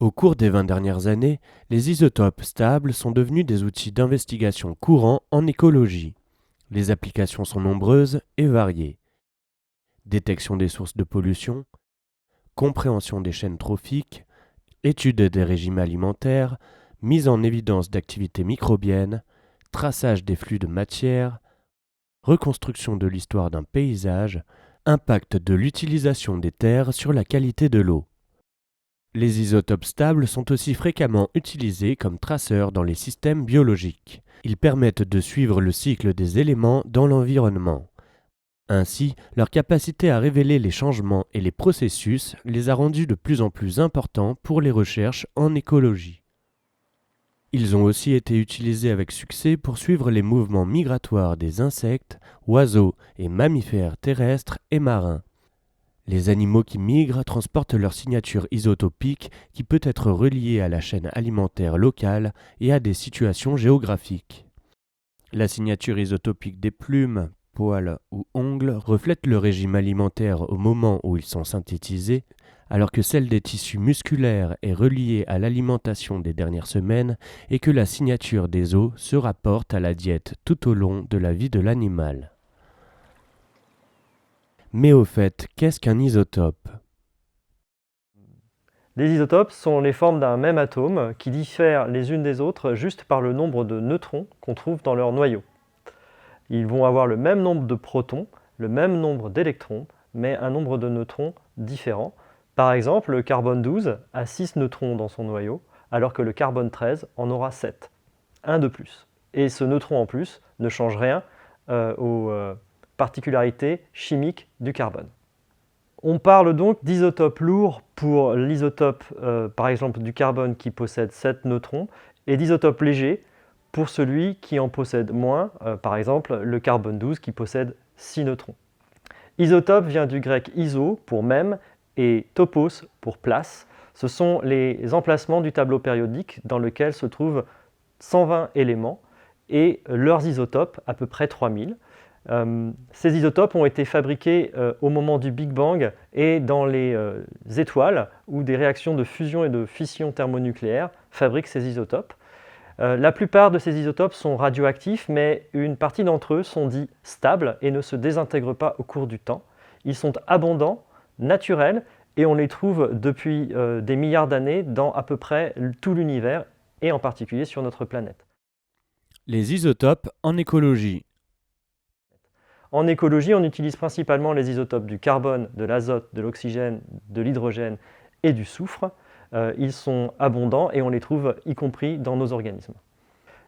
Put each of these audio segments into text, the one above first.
Au cours des 20 dernières années, les isotopes stables sont devenus des outils d'investigation courants en écologie. Les applications sont nombreuses et variées. Détection des sources de pollution, compréhension des chaînes trophiques, étude des régimes alimentaires, mise en évidence d'activités microbiennes, traçage des flux de matière, reconstruction de l'histoire d'un paysage, impact de l'utilisation des terres sur la qualité de l'eau. Les isotopes stables sont aussi fréquemment utilisés comme traceurs dans les systèmes biologiques. Ils permettent de suivre le cycle des éléments dans l'environnement. Ainsi, leur capacité à révéler les changements et les processus les a rendus de plus en plus importants pour les recherches en écologie. Ils ont aussi été utilisés avec succès pour suivre les mouvements migratoires des insectes, oiseaux et mammifères terrestres et marins. Les animaux qui migrent transportent leur signature isotopique qui peut être reliée à la chaîne alimentaire locale et à des situations géographiques. La signature isotopique des plumes, poils ou ongles reflète le régime alimentaire au moment où ils sont synthétisés, alors que celle des tissus musculaires est reliée à l'alimentation des dernières semaines et que la signature des os se rapporte à la diète tout au long de la vie de l'animal. Mais au fait, qu'est-ce qu'un isotope ? Les isotopes sont les formes d'un même atome qui diffèrent les unes des autres juste par le nombre de neutrons qu'on trouve dans leur noyau. Ils vont avoir le même nombre de protons, le même nombre d'électrons, mais un nombre de neutrons différent. Par exemple, le carbone 12 a 6 neutrons dans son noyau, alors que le carbone 13 en aura 7, un de plus. Et ce neutron en plus ne change rien aux particularités chimiques du carbone. On parle donc d'isotope lourd pour l'isotope, par exemple, du carbone qui possède 7 neutrons, et d'isotope léger pour celui qui en possède moins, par exemple le carbone 12 qui possède 6 neutrons. Isotope vient du grec iso pour même et topos pour place. Ce sont les emplacements du tableau périodique dans lequel se trouvent 120 éléments et leurs isotopes, à peu près 3000. Ces isotopes ont été fabriqués au moment du Big Bang et dans les étoiles où des réactions de fusion et de fission thermonucléaire fabriquent ces isotopes. La plupart de ces isotopes sont radioactifs, mais une partie d'entre eux sont dits stables et ne se désintègrent pas au cours du temps. Ils sont abondants, naturels, et on les trouve depuis des milliards d'années dans à peu près tout l'univers, et en particulier sur notre planète. Les isotopes en écologie. En écologie, on utilise principalement les isotopes du carbone, de l'azote, de l'oxygène, de l'hydrogène et du soufre. Ils sont abondants et on les trouve y compris dans nos organismes.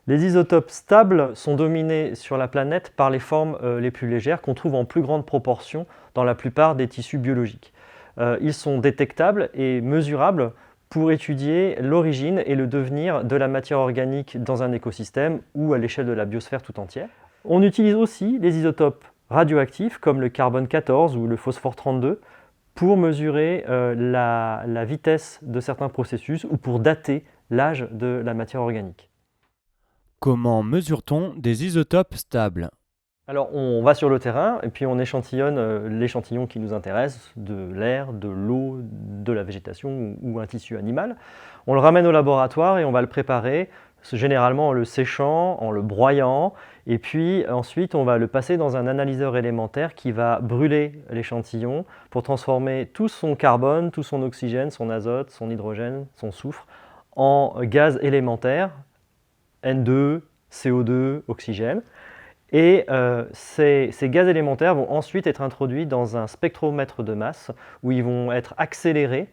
Les isotopes stables sont dominés sur la planète par les formes les plus légères qu'on trouve en plus grande proportion dans la plupart des tissus biologiques. Ils sont détectables et mesurables pour étudier l'origine et le devenir de la matière organique dans un écosystème ou à l'échelle de la biosphère tout entière. On utilise aussi les isotopes radioactifs comme le carbone 14 ou le phosphore 32 pour mesurer la vitesse de certains processus ou pour dater l'âge de la matière organique. Comment mesure-t-on des isotopes stables ? Alors on va sur le terrain et puis on échantillonne l'échantillon qui nous intéresse, de l'air, de l'eau, de la végétation ou un tissu animal. On le ramène au laboratoire et on va le préparer, généralement en le séchant, en le broyant, et puis ensuite on va le passer dans un analyseur élémentaire qui va brûler l'échantillon pour transformer tout son carbone, tout son oxygène, son azote, son hydrogène, son soufre en gaz élémentaire, N2, CO2, oxygène. Et ces gaz élémentaires vont ensuite être introduits dans un spectromètre de masse où ils vont être accélérés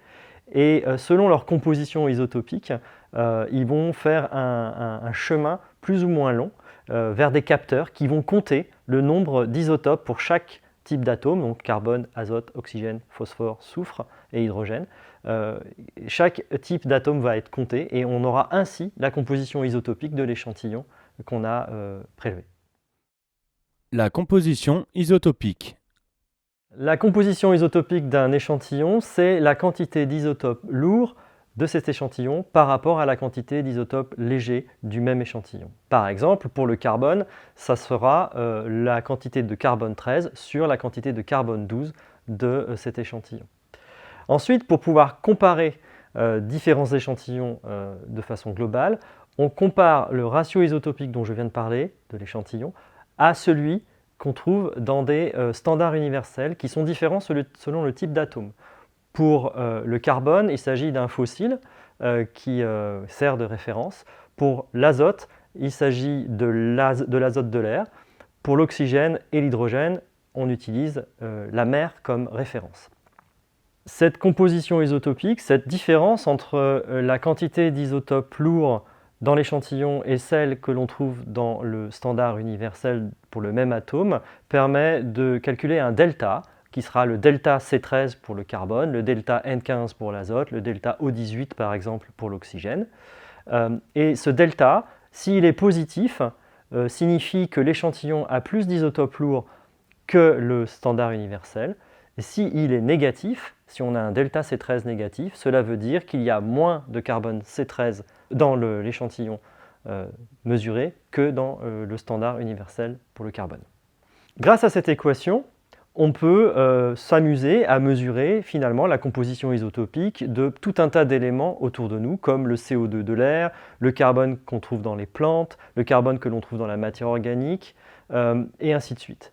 et selon leur composition isotopique, ils vont faire un chemin plus ou moins long vers des capteurs qui vont compter le nombre d'isotopes pour chaque type d'atome, donc carbone, azote, oxygène, phosphore, soufre et hydrogène. Chaque type d'atome va être compté et on aura ainsi la composition isotopique de l'échantillon qu'on a prélevé. La composition isotopique. La composition isotopique d'un échantillon, c'est la quantité d'isotopes lourds de cet échantillon par rapport à la quantité d'isotopes légers du même échantillon. Par exemple, pour le carbone, ça sera la quantité de carbone 13 sur la quantité de carbone 12 de cet échantillon. Ensuite, pour pouvoir comparer différents échantillons de façon globale. On compare le ratio isotopique dont je viens de parler, de l'échantillon, à celui qu'on trouve dans des standards universels qui sont différents selon le type d'atome. Pour le carbone, il s'agit d'un fossile qui sert de référence. Pour l'azote, il s'agit de l'azote de l'air. Pour l'oxygène et l'hydrogène, on utilise la mer comme référence. Cette composition isotopique, cette différence entre la quantité d'isotopes lourds dans l'échantillon et celle que l'on trouve dans le standard universel pour le même atome, permet de calculer un delta, qui sera le delta C13 pour le carbone, le delta N15 pour l'azote, le delta O18 par exemple pour l'oxygène. Et ce delta, s'il est positif, signifie que l'échantillon a plus d'isotopes lourds que le standard universel. Et s'il est négatif, si on a un delta C13 négatif, cela veut dire qu'il y a moins de carbone C13 dans l'échantillon mesuré que dans le standard universel pour le carbone. Grâce à cette équation, on peut s'amuser à mesurer finalement la composition isotopique de tout un tas d'éléments autour de nous, comme le CO2 de l'air, le carbone qu'on trouve dans les plantes, le carbone que l'on trouve dans la matière organique, et ainsi de suite.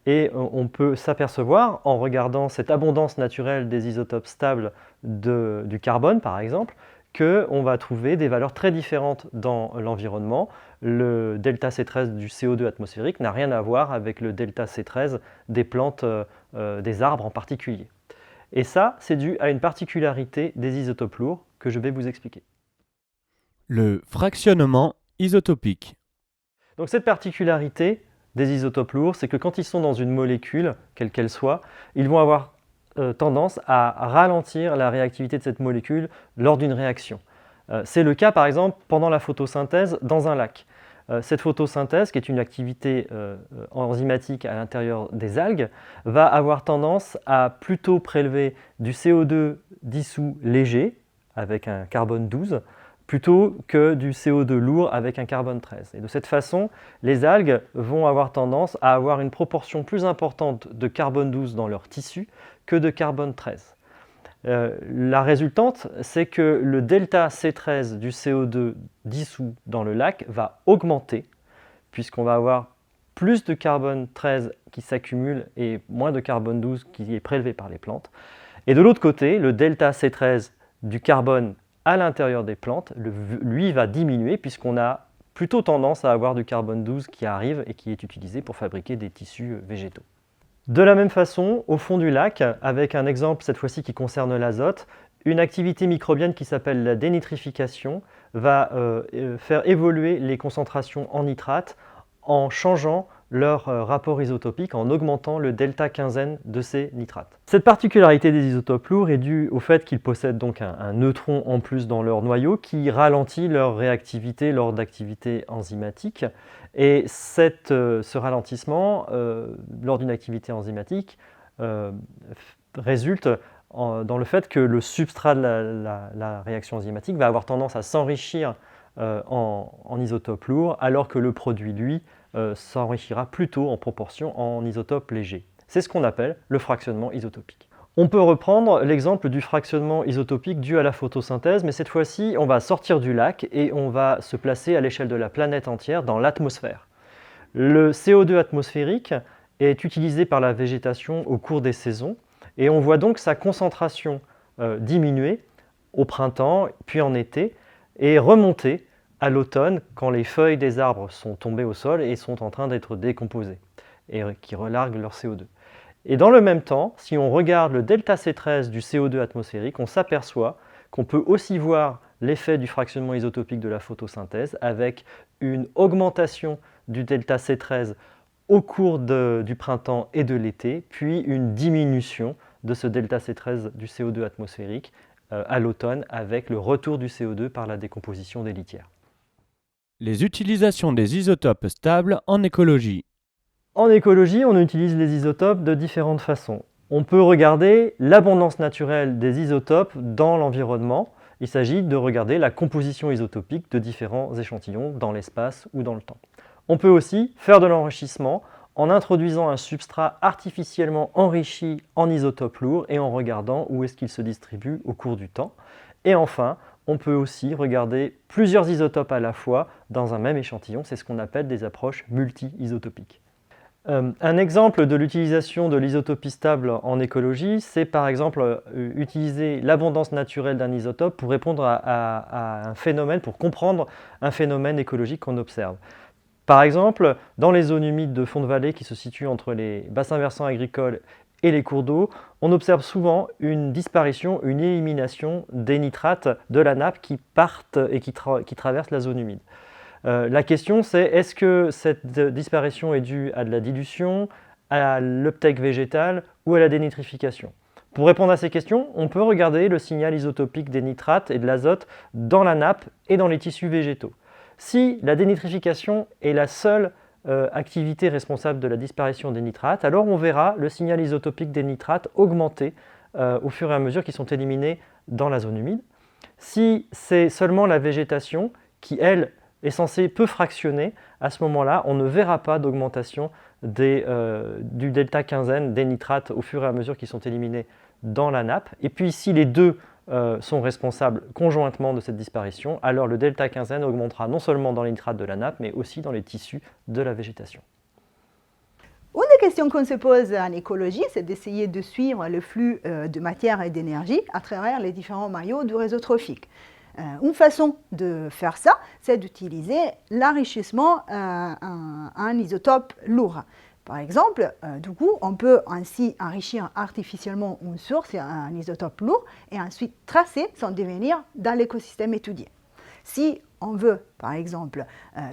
Et on peut s'apercevoir, en regardant cette abondance naturelle des isotopes stables du carbone, par exemple, qu'on va trouver des valeurs très différentes dans l'environnement. Le delta C13 du CO2 atmosphérique n'a rien à voir avec le delta C13 des plantes, des arbres en particulier. Et ça, c'est dû à une particularité des isotopes lourds que je vais vous expliquer. Le fractionnement isotopique. Donc cette particularité des isotopes lourds, c'est que quand ils sont dans une molécule, quelle qu'elle soit, ils vont avoir tendance à ralentir la réactivité de cette molécule lors d'une réaction. C'est le cas par exemple pendant la photosynthèse dans un lac. Cette photosynthèse, qui est une activité enzymatique à l'intérieur des algues, va avoir tendance à plutôt prélever du CO2 dissous léger, avec un carbone 12, plutôt que du CO2 lourd avec un carbone 13. Et de cette façon, les algues vont avoir tendance à avoir une proportion plus importante de carbone 12 dans leur tissu que de carbone 13. La résultante, c'est que le delta C13 du CO2 dissous dans le lac va augmenter, puisqu'on va avoir plus de carbone 13 qui s'accumule et moins de carbone 12 qui est prélevé par les plantes. Et de l'autre côté, le delta C13 du carbone à l'intérieur des plantes, lui va diminuer puisqu'on a plutôt tendance à avoir du carbone 12 qui arrive et qui est utilisé pour fabriquer des tissus végétaux. De la même façon, au fond du lac, avec un exemple cette fois-ci qui concerne l'azote, une activité microbienne qui s'appelle la dénitrification va faire évoluer les concentrations en nitrate en changeant leur rapport isotopique, en augmentant le delta quinzaine de ces nitrates. Cette particularité des isotopes lourds est due au fait qu'ils possèdent donc un neutron en plus dans leur noyau qui ralentit leur réactivité lors d'activités enzymatiques. Et ce ralentissement lors d'une activité enzymatique résulte dans le fait que le substrat de la réaction enzymatique va avoir tendance à s'enrichir en isotopes lourds, alors que le produit, lui, s'enrichira plutôt en proportion en isotopes légers. C'est ce qu'on appelle le fractionnement isotopique. On peut reprendre l'exemple du fractionnement isotopique dû à la photosynthèse, mais cette fois-ci, on va sortir du lac et on va se placer à l'échelle de la planète entière dans l'atmosphère. Le CO2 atmosphérique est utilisé par la végétation au cours des saisons et on voit donc sa concentration diminuer au printemps puis en été et remonter à l'automne quand les feuilles des arbres sont tombées au sol et sont en train d'être décomposées et qui relarguent leur CO2. Et dans le même temps, si on regarde le delta C13 du CO2 atmosphérique, on s'aperçoit qu'on peut aussi voir l'effet du fractionnement isotopique de la photosynthèse avec une augmentation du delta C13 au cours du printemps et de l'été, puis une diminution de ce delta C13 du CO2 atmosphérique à l'automne avec le retour du CO2 par la décomposition des litières. Les utilisations des isotopes stables en écologie. En écologie, on utilise les isotopes de différentes façons. On peut regarder l'abondance naturelle des isotopes dans l'environnement. Il s'agit de regarder la composition isotopique de différents échantillons dans l'espace ou dans le temps. On peut aussi faire de l'enrichissement en introduisant un substrat artificiellement enrichi en isotopes lourds et en regardant où est-ce qu'il se distribue au cours du temps. Et enfin, on peut aussi regarder plusieurs isotopes à la fois dans un même échantillon. C'est ce qu'on appelle des approches multi-isotopiques. Un exemple de l'utilisation de l'isotopie stable en écologie, c'est par exemple utiliser l'abondance naturelle d'un isotope pour répondre à un phénomène, pour comprendre un phénomène écologique qu'on observe. Par exemple, dans les zones humides de fond de vallée qui se situent entre les bassins versants agricoles et les cours d'eau, on observe souvent une disparition, une élimination des nitrates de la nappe qui partent et qui traversent la zone humide. La question c'est, est-ce que cette disparition est due à de la dilution, à l'uptake végétal ou à la dénitrification? Pour répondre à ces questions, on peut regarder le signal isotopique des nitrates et de l'azote dans la nappe et dans les tissus végétaux. Si la dénitrification est la seule activité responsable de la disparition des nitrates, alors on verra le signal isotopique des nitrates augmenter au fur et à mesure qu'ils sont éliminés dans la zone humide. Si c'est seulement la végétation qui, elle, est censée peu fractionner, à ce moment-là, on ne verra pas d'augmentation du delta quinzaine des nitrates au fur et à mesure qu'ils sont éliminés dans la nappe. Et puis si les deux sont responsables conjointement de cette disparition, alors le delta quinzaine augmentera non seulement dans les nitrates de la nappe, mais aussi dans les tissus de la végétation. Une des questions qu'on se pose en écologie, c'est d'essayer de suivre le flux de matière et d'énergie à travers les différents maillots du réseau trophique. Une façon de faire ça, c'est d'utiliser l'enrichissement en isotopes lourds. Par exemple, du coup, on peut ainsi enrichir artificiellement une source en isotope lourd et ensuite tracer son devenir dans l'écosystème étudié. Si on veut, par exemple,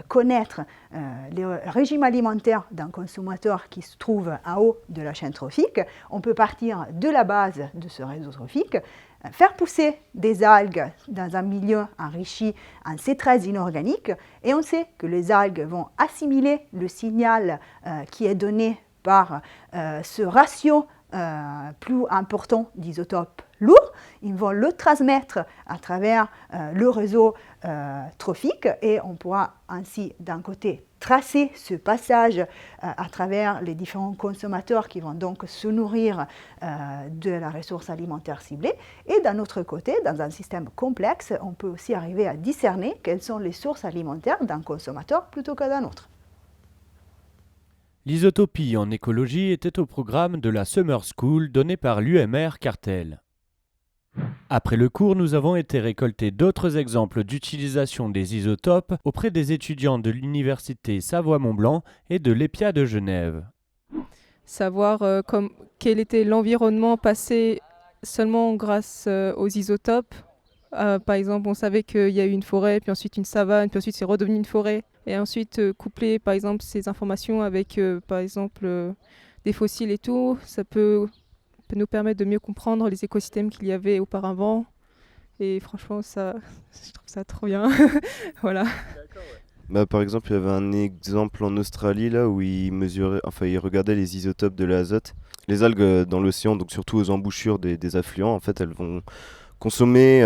connaître le régime alimentaire d'un consommateur qui se trouve en haut de la chaîne trophique, on peut partir de la base de ce réseau trophique, faire pousser des algues dans un milieu enrichi en C13 inorganique, et on sait que les algues vont assimiler le signal qui est donné par ce ratio plus important d'isotopes lourds. Ils vont le transmettre à travers le réseau trophique et on pourra ainsi d'un côté tracer ce passage à travers les différents consommateurs qui vont donc se nourrir de la ressource alimentaire ciblée, et d'un autre côté, dans un système complexe, on peut aussi arriver à discerner quelles sont les sources alimentaires d'un consommateur plutôt que d'un autre. L'isotopie en écologie était au programme de la Summer School donnée par l'UMR Cartel. Après le cours, nous avons été récolter d'autres exemples d'utilisation des isotopes auprès des étudiants de l'Université Savoie-Mont-Blanc et de l'EPIA de Genève. Savoir quel était l'environnement passé seulement grâce aux isotopes. Par exemple, on savait qu'il y a eu une forêt, puis ensuite une savane, puis ensuite c'est redevenu une forêt. Et ensuite, coupler par exemple ces informations avec par exemple des fossiles et tout, ça peut nous permettre de mieux comprendre les écosystèmes qu'il y avait auparavant. Et franchement, je trouve ça trop bien. Voilà. Par exemple, il y avait un exemple en Australie là où ils regardaient les isotopes de l'azote. Les algues dans l'océan, donc surtout aux embouchures des affluents, en fait, elles vont consommer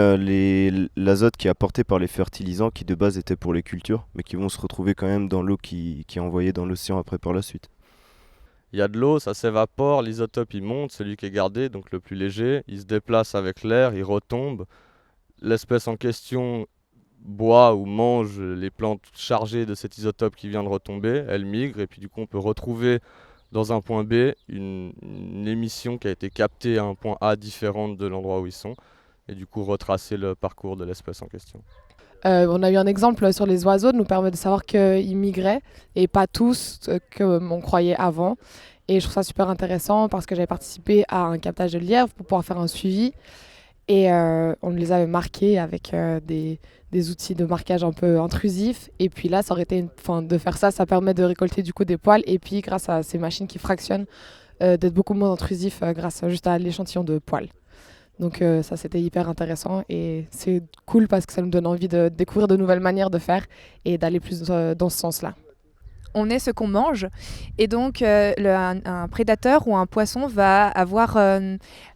l'azote qui est apporté par les fertilisants qui de base étaient pour les cultures, mais qui vont se retrouver quand même dans l'eau qui est envoyée dans l'océan après par la suite. Il y a de l'eau, ça s'évapore, l'isotope il monte, celui qui est gardé, donc le plus léger, il se déplace avec l'air, il retombe. L'espèce en question boit ou mange les plantes chargées de cet isotope qui vient de retomber, elle migre et puis du coup on peut retrouver dans un point B une émission qui a été captée à un point A différente de l'endroit où ils sont et du coup retracer le parcours de l'espèce en question. On a eu un exemple sur les oiseaux, nous permet de savoir qu'ils migraient et pas tous comme on croyait avant. Et je trouve ça super intéressant parce que j'avais participé à un captage de lièvres pour pouvoir faire un suivi. Et on les avait marqués avec des outils de marquage un peu intrusifs. Et puis là, ça aurait été de faire ça, ça permet de récolter du coup des poils. Et puis grâce à ces machines qui fractionnent, d'être beaucoup moins intrusif grâce juste à l'échantillon de poils. Donc ça, c'était hyper intéressant et c'est cool parce que ça nous donne envie de découvrir de nouvelles manières de faire et d'aller plus dans ce sens-là. on est ce qu'on mange. Et donc, un prédateur ou un poisson va avoir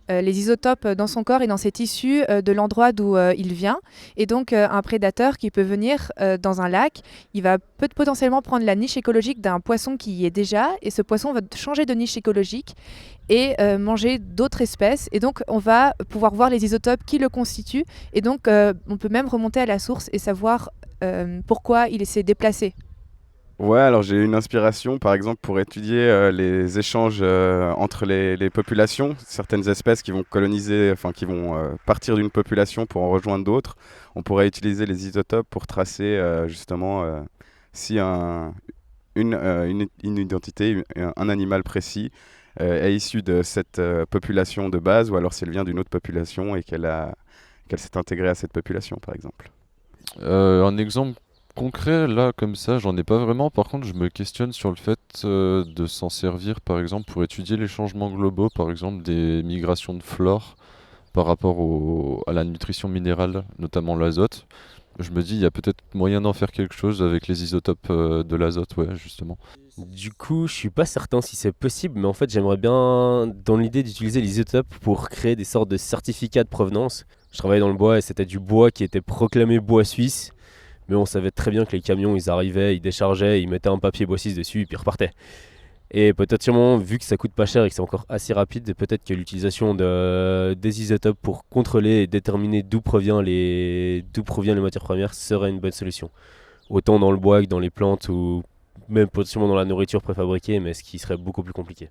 les isotopes dans son corps et dans ses tissus de l'endroit d'où il vient. Et donc, un prédateur qui peut venir dans un lac, il va potentiellement prendre la niche écologique d'un poisson qui y est déjà, et ce poisson va changer de niche écologique et manger d'autres espèces. Et donc, on va pouvoir voir les isotopes qui le constituent. Et donc, on peut même remonter à la source et savoir pourquoi il s'est déplacé. Ouais, alors j'ai une inspiration, par exemple, pour étudier les échanges entre les populations, certaines espèces qui vont coloniser, enfin qui vont partir d'une population pour en rejoindre d'autres. On pourrait utiliser les isotopes pour tracer justement si une identité, un animal précis est issu de cette population de base, ou alors si elle vient d'une autre population et qu'elle s'est intégrée à cette population, par exemple. Un exemple concret, là, comme ça, j'en ai pas vraiment. Par contre, je me questionne sur le fait de s'en servir, par exemple, pour étudier les changements globaux, par exemple, des migrations de flore par rapport à la nutrition minérale, notamment l'azote. Je me dis, il y a peut-être moyen d'en faire quelque chose avec les isotopes de l'azote, ouais, justement. Du coup, je suis pas certain si c'est possible, mais en fait, j'aimerais bien, dans l'idée d'utiliser les isotopes pour créer des sortes de certificats de provenance. Je travaillais dans le bois et c'était du bois qui était proclamé bois suisse. Mais on savait très bien que les camions, ils arrivaient, ils déchargeaient, ils mettaient un papier bois suisse dessus et puis ils repartaient. Et potentiellement, vu que ça coûte pas cher et que c'est encore assez rapide, peut-être que l'utilisation des isotopes pour contrôler et déterminer d'où proviennent les matières premières serait une bonne solution. Autant dans le bois que dans les plantes ou même potentiellement dans la nourriture préfabriquée, mais ce qui serait beaucoup plus compliqué.